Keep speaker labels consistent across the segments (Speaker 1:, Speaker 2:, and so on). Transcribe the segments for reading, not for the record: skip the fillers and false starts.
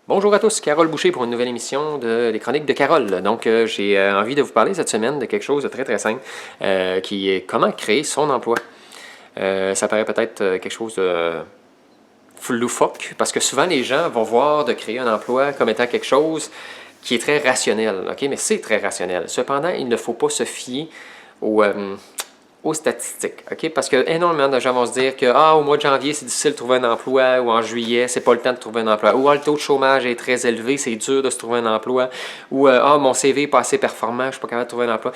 Speaker 1: Bonjour à tous, Carole Boucher pour une nouvelle émission des Chroniques de Carole. Donc, j'ai envie de vous parler cette semaine de quelque chose de très simple, qui est comment créer son emploi. Ça paraît peut-être quelque chose de loufoque, parce que souvent les gens vont voir de créer un emploi comme étant quelque chose qui est très rationnel, ok? Mais c'est très rationnel. Cependant, il ne faut pas se fier aux statistiques, ok? Parce que énormément de gens vont se dire que au mois de janvier, c'est difficile de trouver un emploi, ou en juillet, c'est pas le temps de trouver un emploi, ou le taux de chômage est très élevé, c'est dur de se trouver un emploi, ou mon CV n'est pas assez performant, je suis pas capable de trouver un emploi.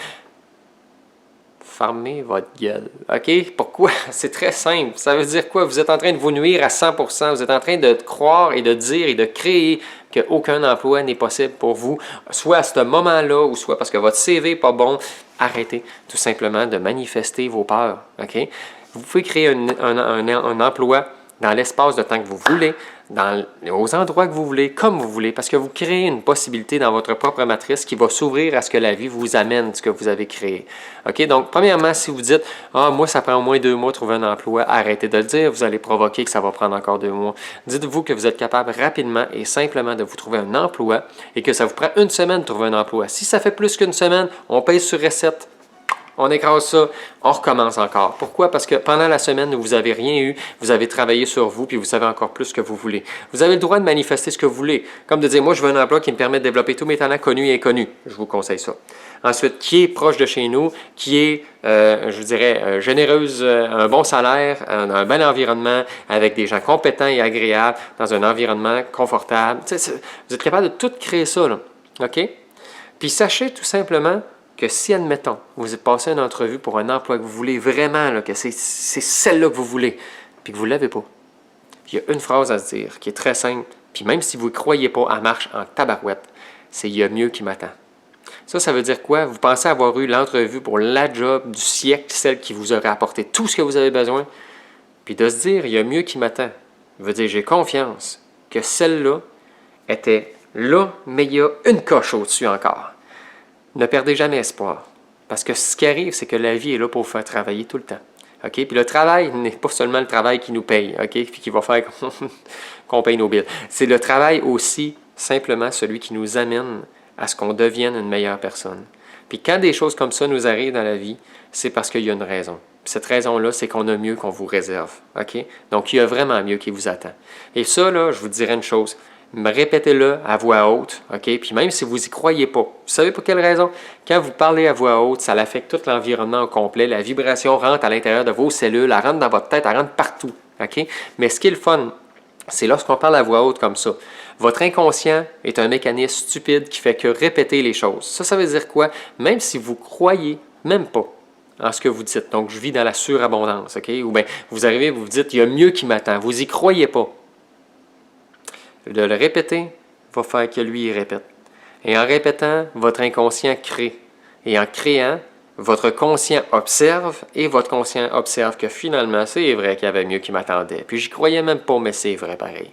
Speaker 1: Fermez votre gueule, ok? Pourquoi? C'est très simple. Ça veut dire quoi? Vous êtes en train de vous nuire à 100%, vous êtes en train de croire et de dire et de créer qu'aucun emploi n'est possible pour vous, soit à ce moment-là, ou soit parce que votre CV n'est pas bon. Arrêtez tout simplement de manifester vos peurs, ok? Vous pouvez créer un emploi dans l'espace de temps que vous voulez, aux endroits que vous voulez, comme vous voulez, parce que vous créez une possibilité dans votre propre matrice qui va s'ouvrir à ce que la vie vous amène, ce que vous avez créé. OK? Donc, premièrement, si vous dites « moi, ça prend au moins 2 mois de trouver un emploi », arrêtez de le dire, vous allez provoquer que ça va prendre encore 2 mois. Dites-vous que vous êtes capable rapidement et simplement de vous trouver un emploi et que ça vous prend 1 semaine de trouver un emploi. Si ça fait plus qu'une semaine, on paye sur recette. On écrase ça, on recommence encore. Pourquoi? Parce que pendant la semaine où vous n'avez rien eu, vous avez travaillé sur vous, puis vous savez encore plus ce que vous voulez. Vous avez le droit de manifester ce que vous voulez. Comme de dire, moi, je veux un emploi qui me permet de développer tous mes talents connus et inconnus. Je vous conseille ça. Ensuite, qui est proche de chez nous, qui est, je dirais, généreuse, un bon salaire, un bel environnement, avec des gens compétents et agréables, dans un environnement confortable. Vous êtes capable de tout créer ça, là. OK? Puis sachez tout simplement que si, admettons, vous êtes passé une entrevue pour un emploi que vous voulez vraiment, là, que c'est celle-là que vous voulez, puis que vous ne l'avez pas, il y a une phrase à se dire qui est très simple, puis même si vous ne croyez pas, elle marche en tabarouette, c'est « il y a mieux qui m'attend ». Ça veut dire quoi? Vous pensez avoir eu l'entrevue pour la job du siècle, celle qui vous aurait apporté tout ce que vous avez besoin, puis de se dire « il y a mieux qui m'attend », veut dire j'ai confiance que celle-là était là, mais il y a une coche au-dessus encore. Ne perdez jamais espoir. Parce que ce qui arrive, c'est que la vie est là pour vous faire travailler tout le temps. OK? Puis le travail n'est pas seulement le travail qui nous paye, OK? Puis qui va faire qu'on paye nos billes. C'est le travail aussi, simplement, celui qui nous amène à ce qu'on devienne une meilleure personne. Puis quand des choses comme ça nous arrivent dans la vie, c'est parce qu'il y a une raison. Puis cette raison-là, c'est qu'on a mieux qu'on vous réserve. OK? Donc, il y a vraiment mieux qui vous attend. Et ça, là, je vous dirais une chose. Répétez-le à voix haute, OK? Puis même si vous n'y croyez pas, vous savez pour quelle raison? Quand vous parlez à voix haute, ça affecte tout l'environnement au complet. La vibration rentre à l'intérieur de vos cellules, elle rentre dans votre tête, elle rentre partout, OK? Mais ce qui est le fun, c'est lorsqu'on parle à voix haute comme ça. Votre inconscient est un mécanisme stupide qui fait que répéter les choses. Ça veut dire quoi? Même si vous croyez même pas en ce que vous dites. Donc, je vis dans la surabondance, OK? Ou bien, vous arrivez, vous vous dites, il y a mieux qui m'attend. Vous n'y croyez pas. De le répéter va faire que lui, il répète. Et en répétant, votre inconscient crée. Et en créant, votre conscient observe et votre conscient observe que finalement, c'est vrai qu'il y avait mieux qui m'attendait. Puis j'y croyais même pas, mais c'est vrai pareil.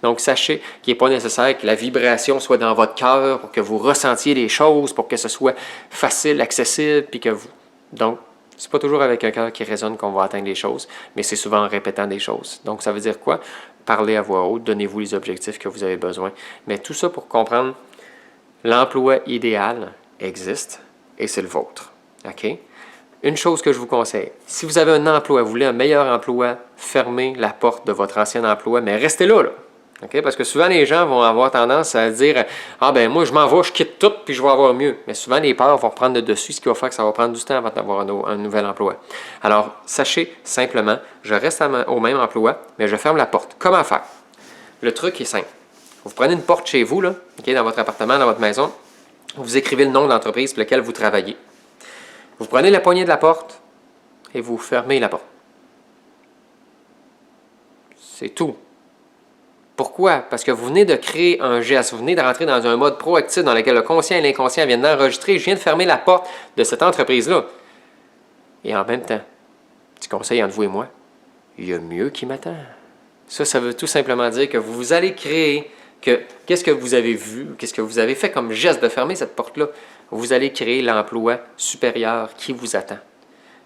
Speaker 1: Donc sachez qu'il n'est pas nécessaire que la vibration soit dans votre cœur pour que vous ressentiez les choses, pour que ce soit facile, accessible, puis que vous... Donc, c'est pas toujours avec un cœur qui résonne qu'on va atteindre les choses, mais c'est souvent en répétant des choses. Donc, ça veut dire quoi? Parlez à voix haute, donnez-vous les objectifs que vous avez besoin. Mais tout ça pour comprendre, l'emploi idéal existe et c'est le vôtre. OK? Une chose que je vous conseille, si vous avez un emploi, vous voulez un meilleur emploi, fermez la porte de votre ancien emploi, mais restez là, là. Okay? Parce que souvent, les gens vont avoir tendance à dire « Ah ben moi, je m'en vais, je quitte tout, puis je vais avoir mieux. » Mais souvent, les peurs vont prendre le dessus, ce qui va faire que ça va prendre du temps avant d'avoir un nouvel emploi. Alors, sachez simplement, je reste au même emploi, mais je ferme la porte. Comment faire? Le truc est simple. Vous prenez une porte chez vous, là, okay, dans votre appartement, dans votre maison, vous écrivez le nom de l'entreprise pour laquelle vous travaillez. Vous prenez la poignée de la porte et vous fermez la porte. C'est tout. Pourquoi? Parce que vous venez de créer un geste, vous venez de rentrer dans un mode proactif dans lequel le conscient et l'inconscient viennent d'enregistrer. Je viens de fermer la porte de cette entreprise-là. Et en même temps, petit conseil entre vous et moi, il y a mieux qui m'attend. Ça veut tout simplement dire que vous allez créer qu'est-ce que vous avez vu, qu'est-ce que vous avez fait comme geste de fermer cette porte-là. Vous allez créer l'emploi supérieur qui vous attend.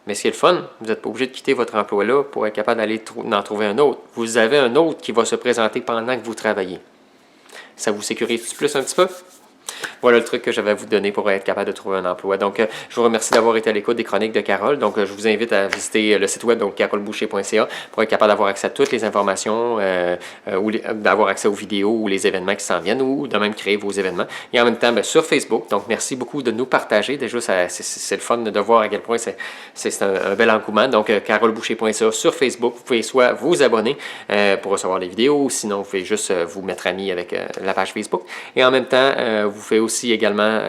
Speaker 1: Mais ce qui est le fun, vous n'êtes pas obligé de quitter votre emploi-là pour être capable d'aller d'en trouver un autre. Vous avez un autre qui va se présenter pendant que vous travaillez. Ça vous sécurise plus un petit peu? Voilà le truc que j'avais à vous donner pour être capable de trouver un emploi. Donc, je vous remercie d'avoir été à l'écoute des chroniques de Carole. Donc, je vous invite à visiter le site web, donc caroleboucher.ca, pour être capable d'avoir accès à toutes les informations, ou d'avoir accès aux vidéos ou les événements qui s'en viennent, ou de même créer vos événements. Et en même temps, sur Facebook. Donc, merci beaucoup de nous partager. Déjà, c'est le fun de voir à quel point c'est un bel engouement. Donc, caroleboucher.ca sur Facebook. Vous pouvez soit vous abonner pour recevoir les vidéos, ou sinon, vous pouvez juste vous mettre ami avec la page Facebook. Et en même temps, vous pouvez aussi également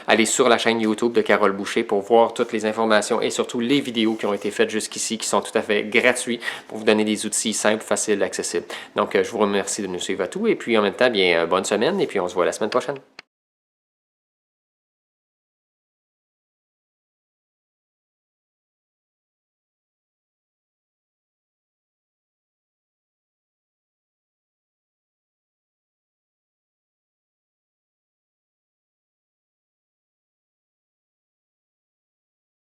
Speaker 1: aller sur la chaîne YouTube de Carole Boucher pour voir toutes les informations et surtout les vidéos qui ont été faites jusqu'ici, qui sont tout à fait gratuits pour vous donner des outils simples, faciles, accessibles. Donc, je vous remercie de nous suivre à tout et puis en même temps, bien, bonne semaine et puis on se voit la semaine prochaine.